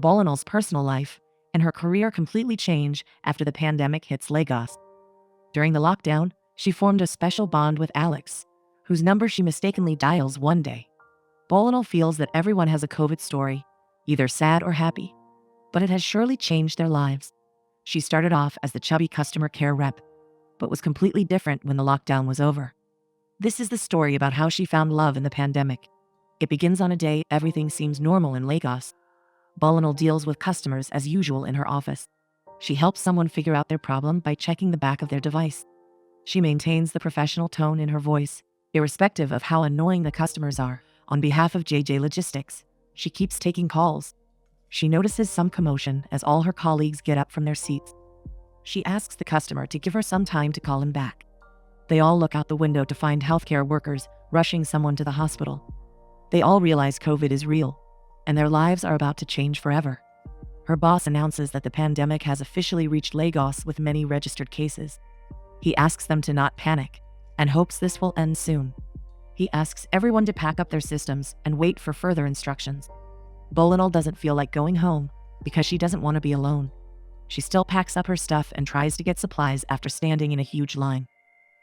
Bolinol's personal life and her career completely change after the pandemic hits Lagos. During the lockdown, she formed a special bond with Alex, whose number she mistakenly dials one day. Bolinol feels that everyone has a COVID story, either sad or happy, but it has surely changed their lives. She started off as the chubby customer care rep, but was completely different when the lockdown was over. This is the story about how she found love in the pandemic. It begins on a day everything seems normal in Lagos. Bolinol deals with customers as usual in her office. She helps someone figure out their problem by checking the back of their device. She maintains the professional tone in her voice, irrespective of how annoying the customers are. On behalf of JJ Logistics, she keeps taking calls. She notices some commotion as all her colleagues get up from their seats. She asks the customer to give her some time to call him back. They all look out the window to find healthcare workers rushing someone to the hospital. They all realize COVID is real, and their lives are about to change forever. Her boss announces that the pandemic has officially reached Lagos with many registered cases. He asks them to not panic and hopes this will end soon. He asks everyone to pack up their systems and wait for further instructions. Bolinol doesn't feel like going home because she doesn't want to be alone. She still packs up her stuff and tries to get supplies after standing in a huge line.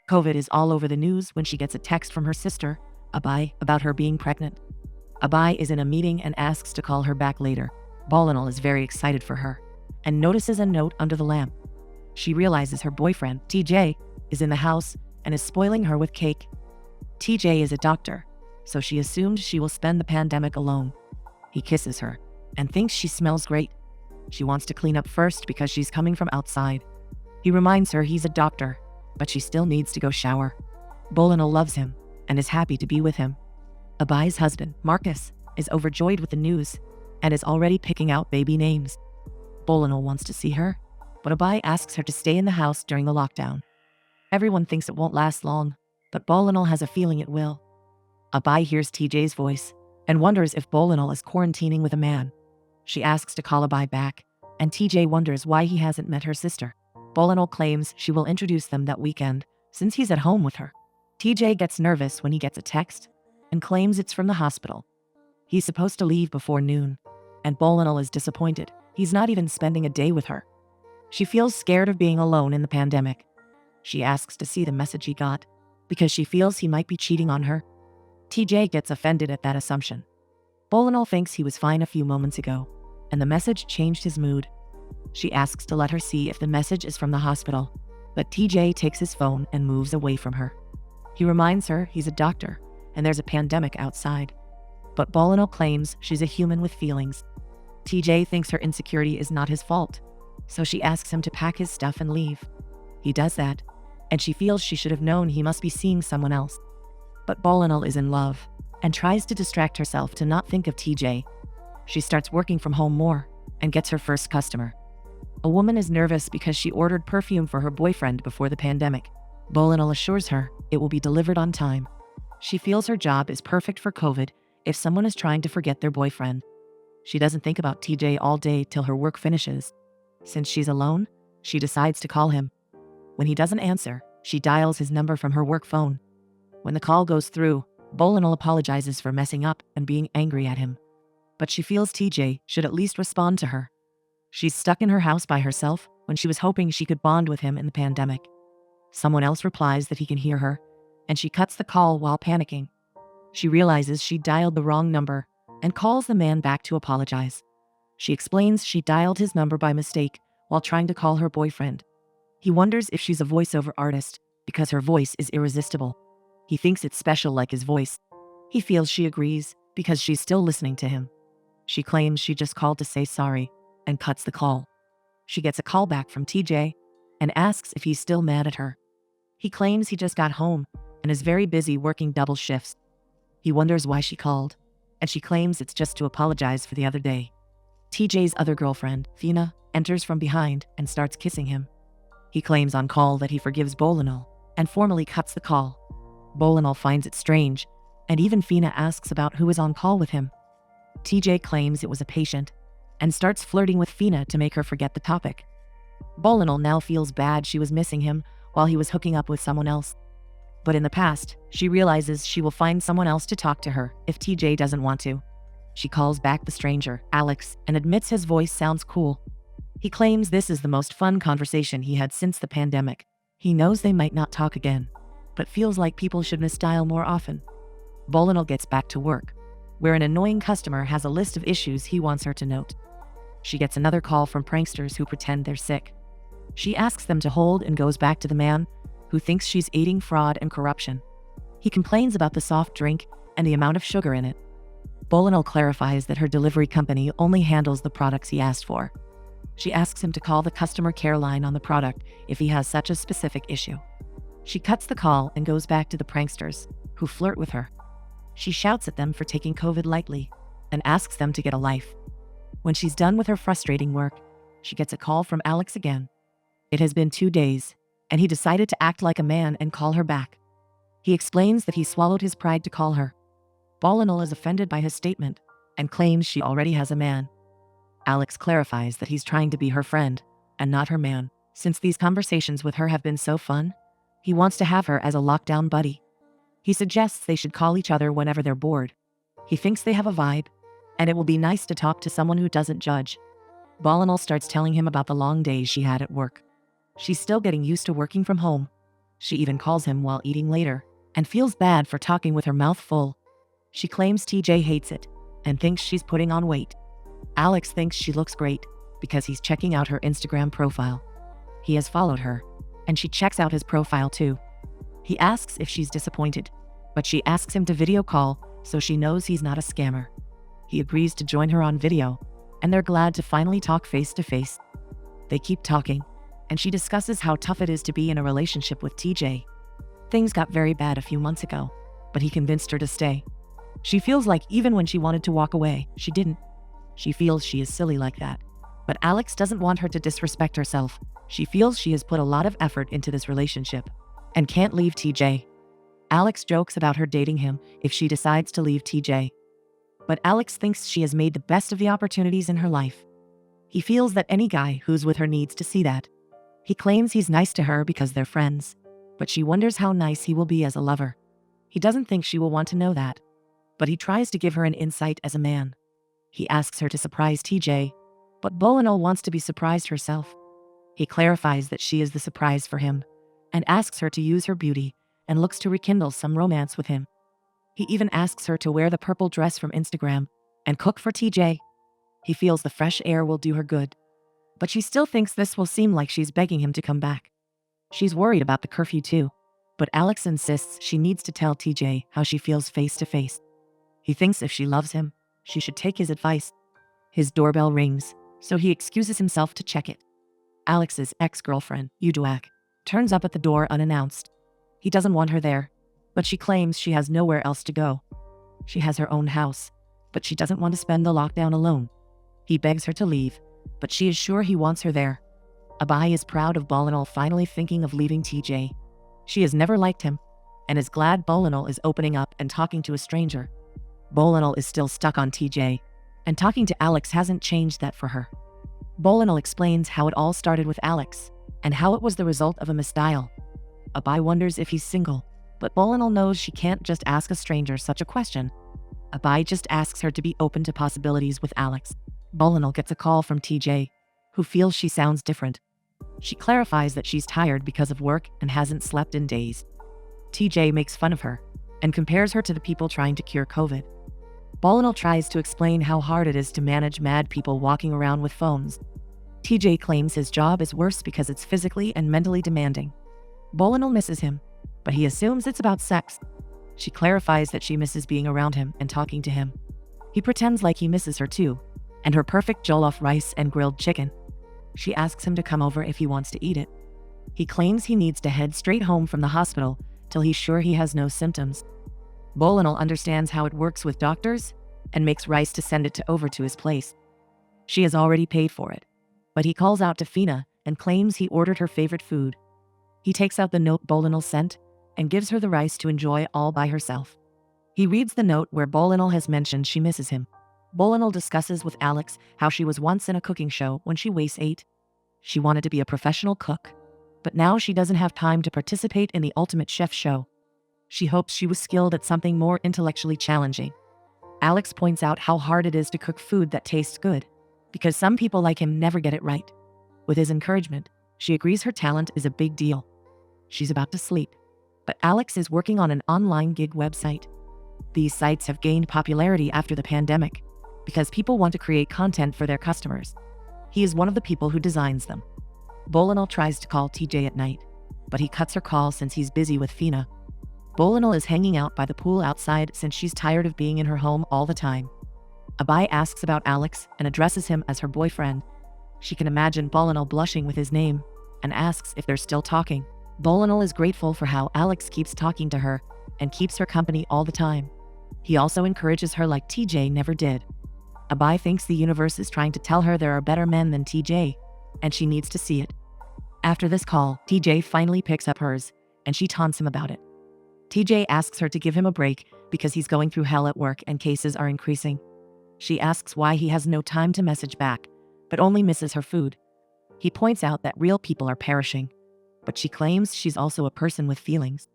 COVID is all over the news when she gets a text from her sister, Abai, about her being pregnant. Abai is in a meeting and asks to call her back later. Bolinol is very excited for her and notices a note under the lamp. She realizes her boyfriend, TJ, is in the house and is spoiling her with cake. TJ is a doctor, so she assumed she will spend the pandemic alone. He kisses her and thinks she smells great. She wants to clean up first because she's coming from outside. He reminds her he's a doctor, but she still needs to go shower. Bolinol loves him and is happy to be with him. Abai's husband, Marcus, is overjoyed with the news and is already picking out baby names. Bolinol wants to see her, but Abai asks her to stay in the house during the lockdown. Everyone thinks it won't last long, but Bolinol has a feeling it will. Abai hears TJ's voice and wonders if Bolinol is quarantining with a man. She asks to call Abai back, and TJ wonders why he hasn't met her sister. Bolinol claims she will introduce them that weekend since he's at home with her. TJ gets nervous when he gets a text and claims it's from the hospital. He's supposed to leave before noon, and Bolinol is disappointed. He's not even spending a day with her. She feels scared of being alone in the pandemic. She asks to see the message he got because she feels he might be cheating on her. TJ gets offended at that assumption. Bolinol thinks he was fine a few moments ago, and the message changed his mood. She asks to let her see if the message is from the hospital, but TJ takes his phone and moves away from her. He reminds her he's a doctor and there's a pandemic outside, but Bolinol claims she's a human with feelings. TJ thinks her insecurity is not his fault, so she asks him to pack his stuff and leave. He does that, and she feels she should have known he must be seeing someone else. But Bolinol is in love and tries to distract herself to not think of TJ. She starts working from home more and gets her first customer. A woman is nervous because she ordered perfume for her boyfriend before the pandemic. Bolinol assures her it will be delivered on time. She feels her job is perfect for COVID if someone is trying to forget their boyfriend. She doesn't think about TJ all day till her work finishes. Since she's alone, she decides to call him. When he doesn't answer, she dials his number from her work phone. When the call goes through, Bolinol apologizes for messing up and being angry at him. But she feels TJ should at least respond to her. She's stuck in her house by herself when she was hoping she could bond with him in the pandemic. Someone else replies that he can hear her, and she cuts the call while panicking. She realizes she dialed the wrong number and calls the man back to apologize. She explains she dialed his number by mistake while trying to call her boyfriend. He wonders if she's a voiceover artist because her voice is irresistible. He thinks it's special like his voice. He feels she agrees because she's still listening to him. She claims she just called to say sorry and cuts the call. She gets a call back from TJ and asks if he's still mad at her. He claims he just got home and is very busy working double shifts. He wonders why she called, and she claims it's just to apologize for the other day. TJ's other girlfriend, Fina, enters from behind and starts kissing him. He claims on call that he forgives Bolinol and formally cuts the call. Bolinol finds it strange, and even Fina asks about who is on call with him. TJ claims it was a patient and starts flirting with Fina to make her forget the topic. Bolinol now feels bad she was missing him while he was hooking up with someone else. But in the past, she realizes she will find someone else to talk to her if TJ doesn't want to. She calls back the stranger, Alex, and admits his voice sounds cool. He claims this is the most fun conversation he had since the pandemic. He knows they might not talk again, but feels like people should misdial more often. Bolinol gets back to work, where an annoying customer has a list of issues he wants her to note. She gets another call from pranksters who pretend they're sick. She asks them to hold and goes back to the man, who thinks she's aiding fraud and corruption. He complains about the soft drink and the amount of sugar in it. Bolinol clarifies that her delivery company only handles the products he asked for. She asks him to call the customer care line on the product if he has such a specific issue. She cuts the call and goes back to the pranksters, who flirt with her. She shouts at them for taking COVID lightly and asks them to get a life. When she's done with her frustrating work, she gets a call from Alex again. It has been 2 days, and he decided to act like a man and call her back. He explains that he swallowed his pride to call her. Bolinol is offended by his statement and claims she already has a man. Alex clarifies that he's trying to be her friend and not her man. Since these conversations with her have been so fun, he wants to have her as a lockdown buddy. He suggests they should call each other whenever they're bored. He thinks they have a vibe, and it will be nice to talk to someone who doesn't judge. Bolinol starts telling him about the long days she had at work. She's still getting used to working from home. She even calls him while eating later and feels bad for talking with her mouth full. She claims TJ hates it and thinks she's putting on weight. Alex thinks she looks great because he's checking out her Instagram profile. He has followed her, and she checks out his profile too. He asks if she's disappointed, but she asks him to video call so she knows he's not a scammer. He agrees to join her on video, and they're glad to finally talk face to face. They keep talking, and she discusses how tough it is to be in a relationship with TJ. Things got very bad a few months ago, but he convinced her to stay. She feels like even when she wanted to walk away, she didn't. She feels she is silly like that. But Alex doesn't want her to disrespect herself. She feels she has put a lot of effort into this relationship and can't leave TJ. Alex jokes about her dating him if she decides to leave TJ. But Alex thinks she has made the best of the opportunities in her life. He feels that any guy who's with her needs to see that. He claims he's nice to her because they're friends, but she wonders how nice he will be as a lover. He doesn't think she will want to know that, but he tries to give her an insight as a man. He asks her to surprise TJ, but Bolinol wants to be surprised herself. He clarifies that she is the surprise for him and asks her to use her beauty and looks to rekindle some romance with him. He even asks her to wear the purple dress from Instagram and cook for TJ. He feels the fresh air will do her good, but she still thinks this will seem like she's begging him to come back. She's worried about the curfew too, but Alex insists she needs to tell TJ how she feels face to face. He thinks if she loves him, she should take his advice. His doorbell rings, so he excuses himself to check it. Alex's ex-girlfriend, Uduak, turns up at the door unannounced. He doesn't want her there, but she claims she has nowhere else to go. She has her own house, but she doesn't want to spend the lockdown alone. He begs her to leave, but she is sure he wants her there. Abai is proud of Bolinol finally thinking of leaving TJ. She has never liked him, and is glad Bolinol is opening up and talking to a stranger. Bolinol is still stuck on TJ, and talking to Alex hasn't changed that for her. Bolinol explains how it all started with Alex, and how it was the result of a misdial. Abai wonders if he's single, but Bolinol knows she can't just ask a stranger such a question. Abai just asks her to be open to possibilities with Alex. Bolinol gets a call from TJ, who feels she sounds different. She clarifies that she's tired because of work and hasn't slept in days. TJ makes fun of her and compares her to the people trying to cure COVID. Bolinol tries to explain how hard it is to manage mad people walking around with phones. TJ claims his job is worse because it's physically and mentally demanding. Bolinol misses him, but he assumes it's about sex. She clarifies that she misses being around him and talking to him. He pretends like he misses her too, and her perfect jollof rice and grilled chicken. She asks him to come over if he wants to eat it. He claims he needs to head straight home from the hospital till he's sure he has no symptoms. Bolinol understands how it works with doctors and makes rice to send it over to his place. She has already paid for it, but he calls out to Fina and claims he ordered her favorite food. He takes out the note Bolinol sent and gives her the rice to enjoy all by herself. He reads the note where Bolinol has mentioned she misses him. Bolinol discusses with Alex how she was once in a cooking show when she was 8. She wanted to be a professional cook, but now she doesn't have time to participate in the Ultimate Chef show. She hopes she was skilled at something more intellectually challenging. Alex points out how hard it is to cook food that tastes good, because some people like him never get it right. With his encouragement, she agrees her talent is a big deal. She's about to sleep, but Alex is working on an online gig website. These sites have gained popularity after the pandemic because people want to create content for their customers. He is one of the people who designs them. Bolinol tries to call TJ at night, but he cuts her call since he's busy with Fina. Bolinol is hanging out by the pool outside since she's tired of being in her home all the time. Abai asks about Alex and addresses him as her boyfriend. She can imagine Bolinol blushing with his name and asks if they're still talking. Bolinol is grateful for how Alex keeps talking to her and keeps her company all the time. He also encourages her like TJ never did. Abai thinks the universe is trying to tell her there are better men than TJ, and she needs to see it. After this call, TJ finally picks up hers, and she taunts him about it. TJ asks her to give him a break because he's going through hell at work and cases are increasing. She asks why he has no time to message back, but only misses her food. He points out that real people are perishing, but she claims she's also a person with feelings.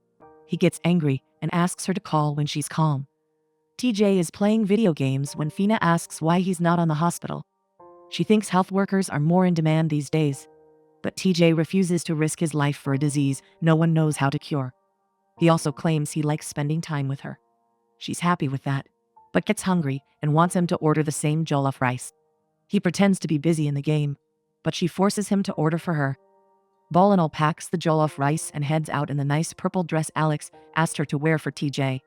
He gets angry and asks her to call when she's calm. TJ is playing video games when Fina asks why he's not on the hospital. She thinks health workers are more in demand these days, but TJ refuses to risk his life for a disease no one knows how to cure. He also claims he likes spending time with her. She's happy with that, but gets hungry and wants him to order the same jollof rice. He pretends to be busy in the game, but she forces him to order for her. Bolinol packs the jollof rice and heads out in the nice purple dress Alex asked her to wear for TJ.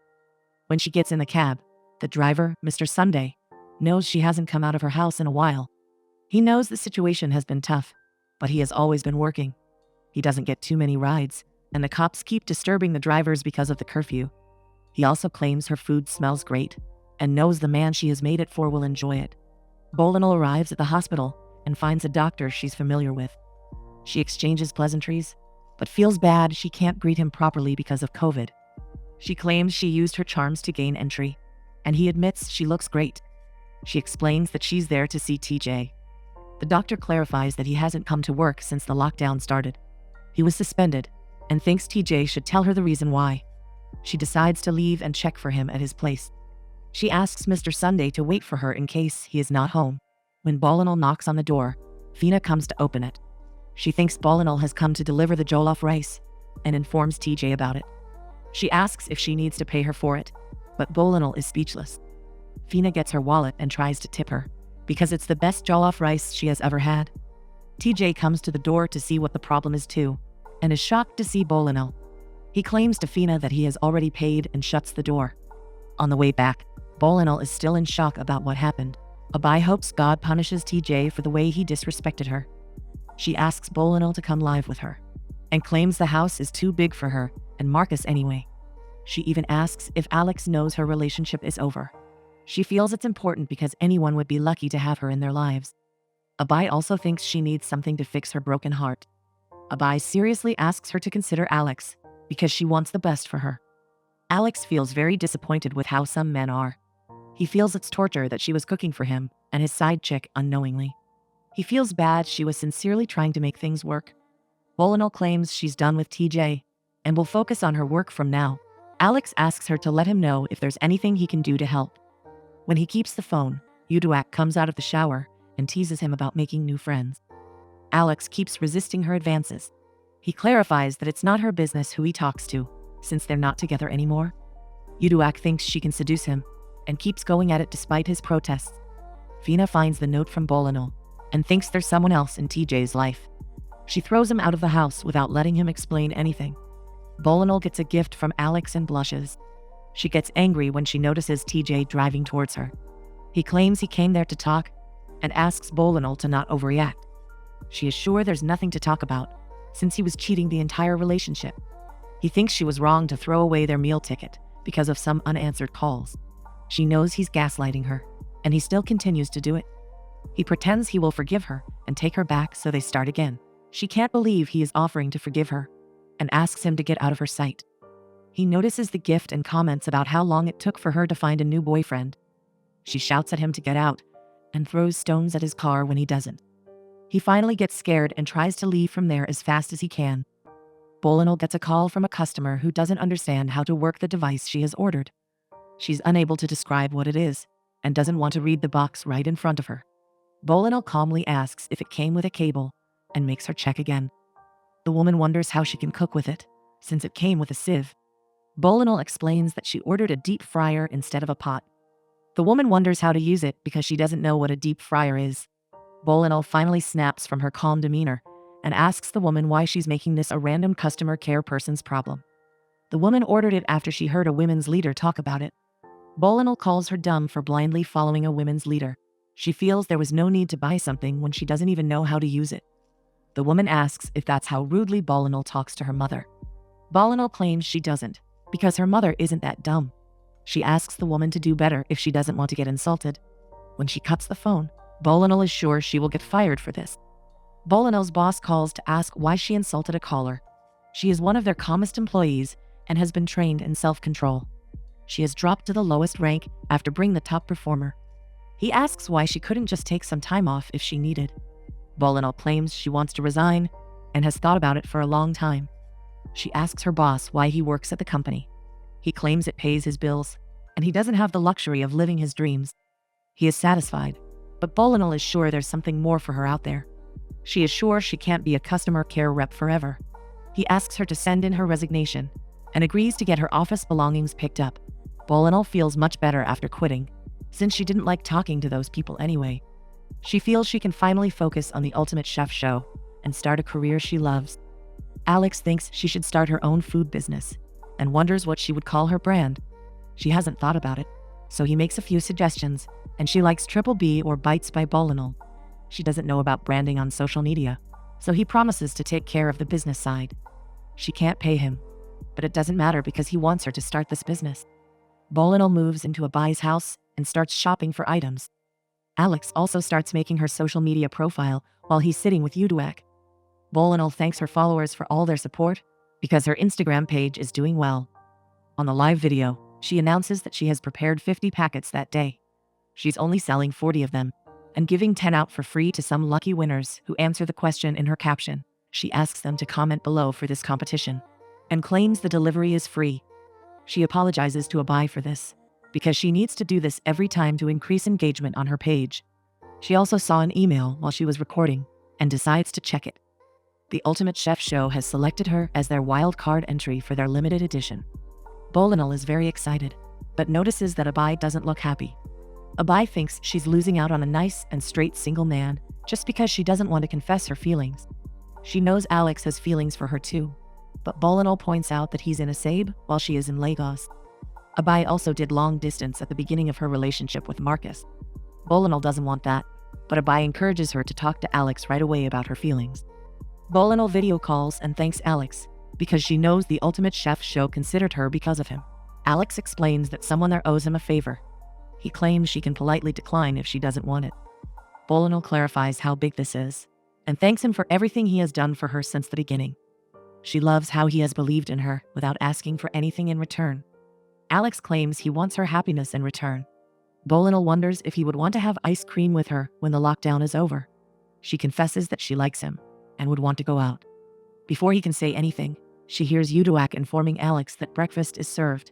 When she gets in the cab, the driver, Mr. Sunday, knows she hasn't come out of her house in a while. He knows the situation has been tough, but he has always been working. He doesn't get too many rides, and the cops keep disturbing the drivers because of the curfew. He also claims her food smells great and knows the man she has made it for will enjoy it. Bolinol arrives at the hospital and finds a doctor she's familiar with. She exchanges pleasantries, but feels bad she can't greet him properly because of COVID. She claims she used her charms to gain entry, and he admits she looks great. She explains that she's there to see TJ. The doctor clarifies that he hasn't come to work since the lockdown started. He was suspended and thinks TJ should tell her the reason why. She decides to leave and check for him at his place. She asks Mr. Sunday to wait for her in case he is not home. When Bolinol knocks on the door, Fina comes to open it. She thinks Bolinol has come to deliver the jollof rice and informs TJ about it. She asks if she needs to pay her for it, but Bolinol is speechless. Fina gets her wallet and tries to tip her, because it's the best jollof rice she has ever had. TJ comes to the door to see what the problem is too, and is shocked to see Bolinol. He claims to Fina that he has already paid and shuts the door. On the way back, Bolinol is still in shock about what happened. Abai hopes God punishes TJ for the way he disrespected her. She asks Bolinol to come live with her, and claims the house is too big for her and Marcus anyway. She even asks if Alex knows her relationship is over. She feels it's important because anyone would be lucky to have her in their lives. Abai also thinks she needs something to fix her broken heart. Abai seriously asks her to consider Alex because she wants the best for her. Alex feels very disappointed with how some men are. He feels it's torture that she was cooking for him and his side chick unknowingly. He feels bad she was sincerely trying to make things work. Bolinol claims she's done with TJ and will focus on her work from now. Alex asks her to let him know if there's anything he can do to help. When he keeps the phone, Uduak comes out of the shower and teases him about making new friends. Alex keeps resisting her advances. He clarifies that it's not her business who he talks to, since they're not together anymore. Uduak thinks she can seduce him and keeps going at it despite his protests. Fina finds the note from Bolinol and thinks there's someone else in TJ's life. She throws him out of the house without letting him explain anything. Bolinol gets a gift from Alex and blushes. She gets angry when she notices TJ driving towards her. He claims he came there to talk and asks Bolinol to not overreact. She is sure there's nothing to talk about, since he was cheating the entire relationship. He thinks she was wrong to throw away their meal ticket because of some unanswered calls. She knows he's gaslighting her, and he still continues to do it. He pretends he will forgive her and take her back so they start again. She can't believe he is offering to forgive her and asks him to get out of her sight. He notices the gift and comments about how long it took for her to find a new boyfriend. She shouts at him to get out and throws stones at his car when he doesn't. He finally gets scared and tries to leave from there as fast as he can. Bolinol gets a call from a customer who doesn't understand how to work the device she has ordered. She's unable to describe what it is and doesn't want to read the box right in front of her. Bolinol calmly asks if it came with a cable and makes her check again. The woman wonders how she can cook with it, since it came with a sieve. Bolinol explains that she ordered a deep fryer instead of a pot. The woman wonders how to use it because she doesn't know what a deep fryer is. Bolinol finally snaps from her calm demeanor and asks the woman why she's making this a random customer care person's problem. The woman ordered it after she heard a women's leader talk about it. Bolinol calls her dumb for blindly following a women's leader. She feels there was no need to buy something when she doesn't even know how to use it. The woman asks if that's how rudely Bolinol talks to her mother. Bolinol claims she doesn't, because her mother isn't that dumb. She asks the woman to do better if she doesn't want to get insulted. When she cuts the phone, Bolinol is sure she will get fired for this. Bolinol's boss calls to ask why she insulted a caller. She is one of their calmest employees and has been trained in self-control. She has dropped to the lowest rank after being the top performer. He asks why she couldn't just take some time off if she needed. Bolinol claims she wants to resign and has thought about it for a long time. She asks her boss why he works at the company. He claims it pays his bills, and he doesn't have the luxury of living his dreams. He is satisfied, but Bolinol is sure there's something more for her out there. She is sure she can't be a customer care rep forever. He asks her to send in her resignation and agrees to get her office belongings picked up. Bolinol feels much better after quitting, since she didn't like talking to those people anyway. She feels she can finally focus on the Ultimate Chef show and start a career she loves. Alex thinks she should start her own food business and wonders what she would call her brand. She hasn't thought about it, so he makes a few suggestions, and she likes Triple B or Bites by Bolinol. She doesn't know about branding on social media, so he promises to take care of the business side. She can't pay him, but it doesn't matter because he wants her to start this business. Bolinol moves into Abai's house and starts shopping for items. Alex also starts making her social media profile while he's sitting with Uduak. Bolinol thanks her followers for all their support because her Instagram page is doing well. On the live video, she announces that she has prepared 50 packets that day. She's only selling 40 of them and giving 10 out for free to some lucky winners who answer the question in her caption. She asks them to comment below for this competition and claims the delivery is free. She apologizes to Abai for this because she needs to do this every time to increase engagement on her page. She also saw an email while she was recording and decides to check it. The Ultimate Chef show has selected her as their wild card entry for their limited edition. Bolinol is very excited, but notices that Abai doesn't look happy. Abai thinks she's losing out on a nice and straight single man just because she doesn't want to confess her feelings. She knows Alex has feelings for her too, but Bolinol points out that he's in Asabe while she is in Lagos. Abai also did long distance at the beginning of her relationship with Marcus. Bolinol doesn't want that, but Abai encourages her to talk to Alex right away about her feelings. Bolinol video calls and thanks Alex because she knows the Ultimate Chef show considered her because of him. Alex explains that someone there owes him a favor. He claims she can politely decline if she doesn't want it. Bolinol clarifies how big this is and thanks him for everything he has done for her since the beginning. She loves how he has believed in her without asking for anything in return. Alex claims he wants her happiness in return. Bolinol wonders if he would want to have ice cream with her when the lockdown is over. She confesses that she likes him and would want to go out. Before he can say anything, she hears Uduak informing Alex that breakfast is served.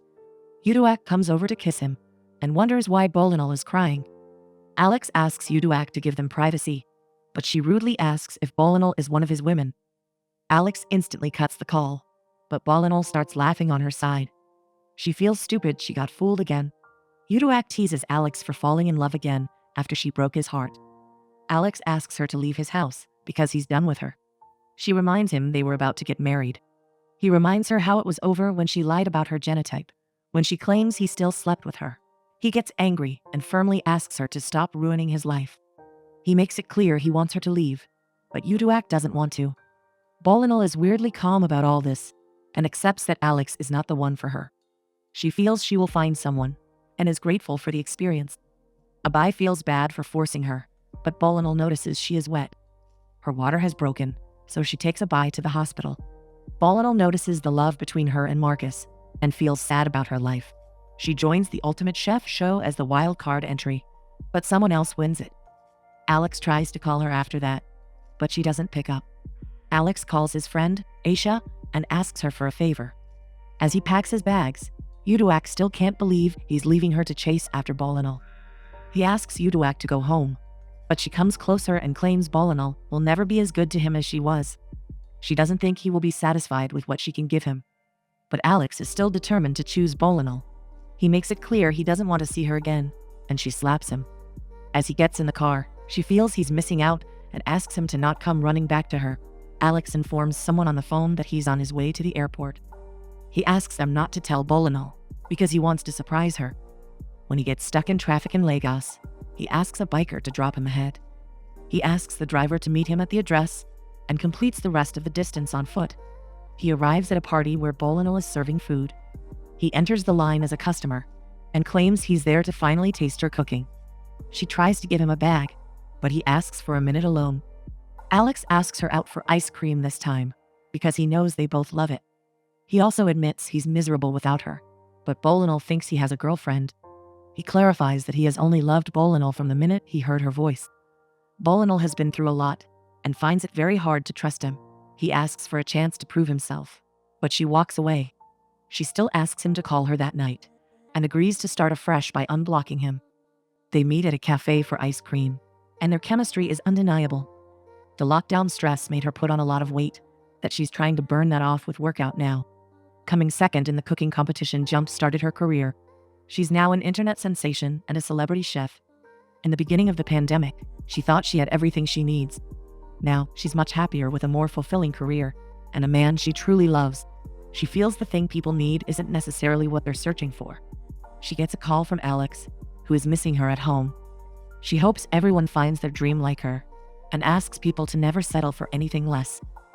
Uduak comes over to kiss him and wonders why Bolinol is crying. Alex asks Uduak to give them privacy, but she rudely asks if Bolinol is one of his women. Alex instantly cuts the call, but Bolinol starts laughing on her side. She feels stupid she got fooled again. Uduak teases Alex for falling in love again after she broke his heart. Alex asks her to leave his house because he's done with her. She reminds him they were about to get married. He reminds her how it was over when she lied about her genotype, when she claims he still slept with her. He gets angry and firmly asks her to stop ruining his life. He makes it clear he wants her to leave, but Uduak doesn't want to. Bolinol is weirdly calm about all this and accepts that Alex is not the one for her. She feels she will find someone and is grateful for the experience. Abai feels bad for forcing her, but Bolinol notices she is wet. Her water has broken, so she takes Abai to the hospital. Bolinol notices the love between her and Marcus and feels sad about her life. She joins the Ultimate Chef show as the wild card entry, but someone else wins it. Alex tries to call her after that, but she doesn't pick up. Alex calls his friend, Aisha, and asks her for a favor. As he packs his bags, Uduak still can't believe he's leaving her to chase after Bolinol. He asks Uduak to go home, but she comes closer and claims Bolinol will never be as good to him as she was. She doesn't think he will be satisfied with what she can give him. But Alex is still determined to choose Bolinol. He makes it clear he doesn't want to see her again, and she slaps him. As he gets in the car, she feels he's missing out and asks him to not come running back to her. Alex informs someone on the phone that he's on his way to the airport. He asks them not to tell Bolinol, because he wants to surprise her. When he gets stuck in traffic in Lagos, he asks a biker to drop him ahead. He asks the driver to meet him at the address and completes the rest of the distance on foot. He arrives at a party where Bolinol is serving food. He enters the line as a customer and claims he's there to finally taste her cooking. She tries to give him a bag, but he asks for a minute alone. Alex asks her out for ice cream this time because he knows they both love it. He also admits he's miserable without her, but Bolinol thinks he has a girlfriend. He clarifies that he has only loved Bolinol from the minute he heard her voice. Bolinol has been through a lot and finds it very hard to trust him. He asks for a chance to prove himself, but she walks away. She still asks him to call her that night and agrees to start afresh by unblocking him. They meet at a cafe for ice cream, and their chemistry is undeniable. The lockdown stress made her put on a lot of weight that she's trying to burn that off with workout now. Coming second in the cooking competition jump-started her career. She's now an internet sensation and a celebrity chef. In the beginning of the pandemic, she thought she had everything she needs. Now, she's much happier with a more fulfilling career and a man she truly loves. She feels the thing people need isn't necessarily what they're searching for. She gets a call from Alex, who is missing her at home. She hopes everyone finds their dream like her and asks people to never settle for anything less.